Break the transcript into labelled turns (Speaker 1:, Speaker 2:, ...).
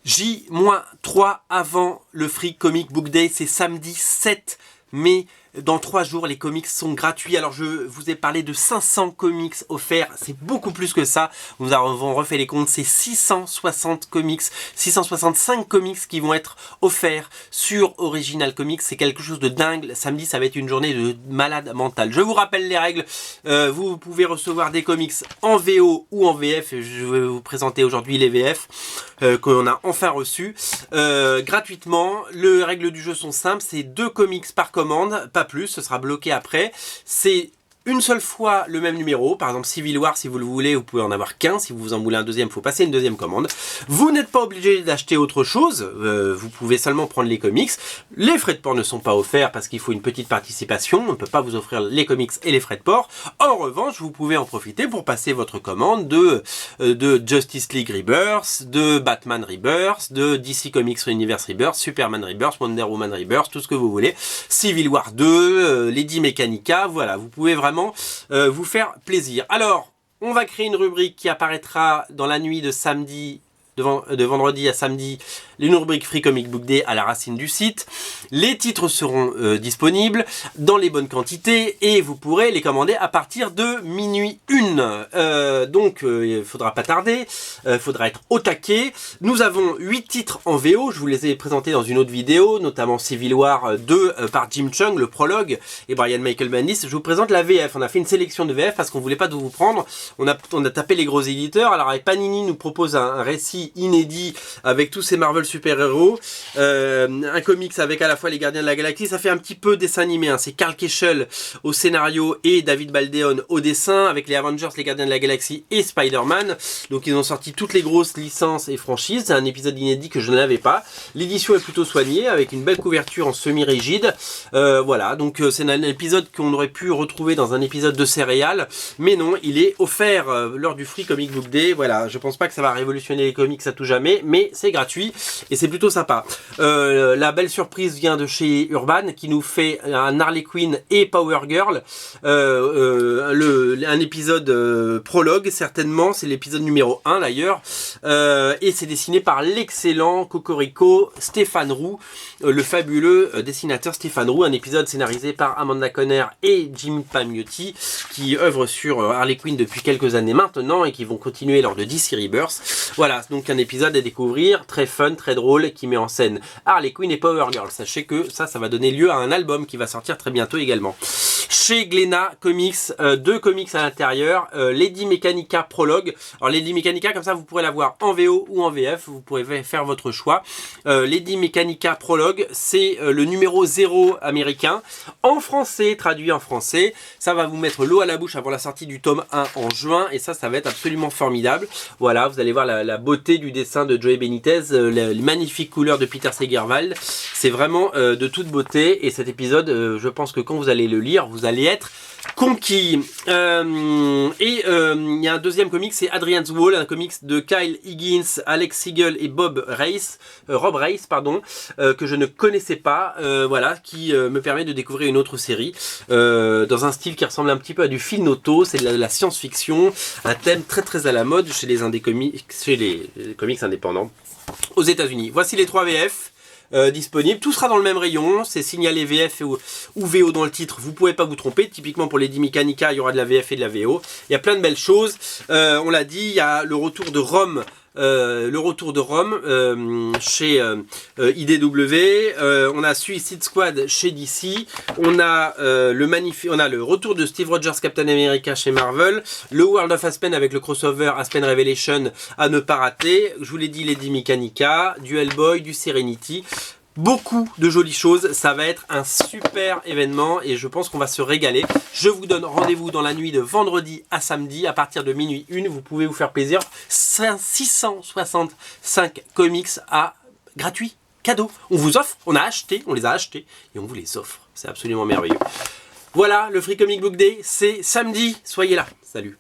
Speaker 1: J-3 avant le Free Comic Book Day, c'est samedi 7 mai. Dans 3 jours, les comics sont gratuits. Alors, je vous ai parlé de 500 comics offerts. C'est beaucoup plus que ça. Nous avons refait les comptes. C'est 660 comics, 665 comics qui vont être offerts sur Original Comics. C'est quelque chose de dingue. Samedi, ça va être une journée de malade mental. Je vous rappelle les règles. Vous pouvez recevoir des comics en VO ou en VF. Je vais vous présenter aujourd'hui les VF qu'on a enfin reçus gratuitement. Les règles du jeu sont simples. C'est 2 comics par commande. Pas plus, ce sera bloqué après. C'est une seule fois le même numéro. Par exemple, Civil War, si vous le voulez, vous pouvez en avoir qu'un. Si vous en voulez un deuxième, il faut passer une deuxième commande. Vous n'êtes pas obligé d'acheter autre chose. Vous pouvez seulement prendre les comics. Les frais de port ne sont pas offerts parce qu'il faut une petite participation. On ne peut pas vous offrir les comics et les frais de port. En revanche, vous pouvez en profiter pour passer votre commande de Justice League Rebirth, de Batman Rebirth, de DC Comics Universe Rebirth, Superman Rebirth, Wonder Woman Rebirth, tout ce que vous voulez. Civil War 2, Lady Mechanica, voilà, vous pouvez vraiment vous faire plaisir. Alors, on va créer une rubrique qui apparaîtra dans la nuit de samedi, de vendredi à samedi, une rubrique Free Comic Book Day à la racine du site. Les titres seront disponibles dans les bonnes quantités et vous pourrez les commander à partir de minuit 1. Donc, il faudra pas tarder, il faudra être au taquet. Nous avons 8 titres en VO, je vous les ai présentés dans une autre vidéo, notamment Civil War 2 par Jim Chung, le prologue, et Brian Michael Bendis. Je vous présente la VF, on a fait une sélection de VF parce qu'on voulait pas de vous prendre. On a tapé les gros éditeurs. Alors, avec Panini nous propose un récit inédit avec tous ces Marvel super-héros, un comics avec à la fois les Gardiens de la Galaxie. Ça fait un petit peu dessin animé, hein. C'est Carl Keschel au scénario et David Baldeón au dessin, avec les Avengers, les Gardiens de la Galaxie et Spider-Man. Donc ils ont sorti toutes les grosses licences et franchises. C'est un épisode inédit que je n'avais pas. L'édition est plutôt soignée avec une belle couverture en semi-rigide. Voilà, donc c'est un épisode qu'on aurait pu retrouver dans un épisode de céréales, mais non, il est offert lors du Free Comic Book Day. Voilà, je pense pas que ça va révolutionner les comics à tout jamais, mais c'est gratuit et c'est plutôt sympa. La belle surprise vient de chez Urban qui nous fait un Harley Quinn et Power Girl, un épisode prologue certainement, c'est l'épisode numéro 1 d'ailleurs, et c'est dessiné par l'excellent Cocorico Stéphane Roux, le fabuleux dessinateur Stéphane Roux, un épisode scénarisé par Amanda Conner et Jim Palmiotti qui œuvrent sur Harley Quinn depuis quelques années maintenant et qui vont continuer lors de DC Rebirth. Voilà, donc un épisode à découvrir, très fun, très drôle, qui met en scène Harley Quinn et Power Girl. Sachez que ça va donner lieu à un album qui va sortir très bientôt également. Chez Glénat Comics, 2 comics à l'intérieur, Lady Mechanica Prologue. Alors Lady Mechanica, comme ça vous pourrez la voir en VO ou en VF, vous pourrez faire votre choix. Lady Mechanica Prologue, c'est le numéro 0 américain, en français, traduit en français. Ça va vous mettre l'eau à la bouche avant la sortie du tome 1 en juin, et ça va être absolument formidable. Voilà, vous allez voir la beauté du dessin de Joey Benitez, les magnifiques couleurs de Peter Segerwald. C'est vraiment de toute beauté, et cet épisode, je pense que quand vous allez le lire, vous allez être conquis. Il y a un deuxième comic, c'est Adrian's Wall, un comics de Kyle Higgins, Alex Siegel et Rob Race, que je ne connaissais pas, voilà, qui me permet de découvrir une autre série dans un style qui ressemble un petit peu à du film auto. C'est de la science-fiction, un thème très très à la mode chez les comics indépendants aux États-Unis. Voici les 3 VF. Disponible, tout sera dans le même rayon, c'est signalé VF ou VO dans le titre, vous pouvez pas vous tromper. Typiquement pour Lady Mechanica, il y aura de la VF et de la VO, il y a plein de belles choses. On l'a dit, il y a le retour de Rome, chez IDW, on a Suicide Squad chez DC, on a le retour de Steve Rogers Captain America chez Marvel, le World of Aspen avec le crossover Aspen Revelation à ne pas rater. Je vous l'ai dit, Lady Mechanica, du Hellboy, du Serenity. Beaucoup de jolies choses, ça va être un super événement et je pense qu'on va se régaler. Je vous donne rendez-vous dans la nuit de vendredi à samedi à partir de minuit 1. Vous pouvez vous faire plaisir. 665 comics gratuits, cadeaux. On vous offre, on les a achetés et on vous les offre. C'est absolument merveilleux. Voilà, le Free Comic Book Day, c'est samedi. Soyez là. Salut.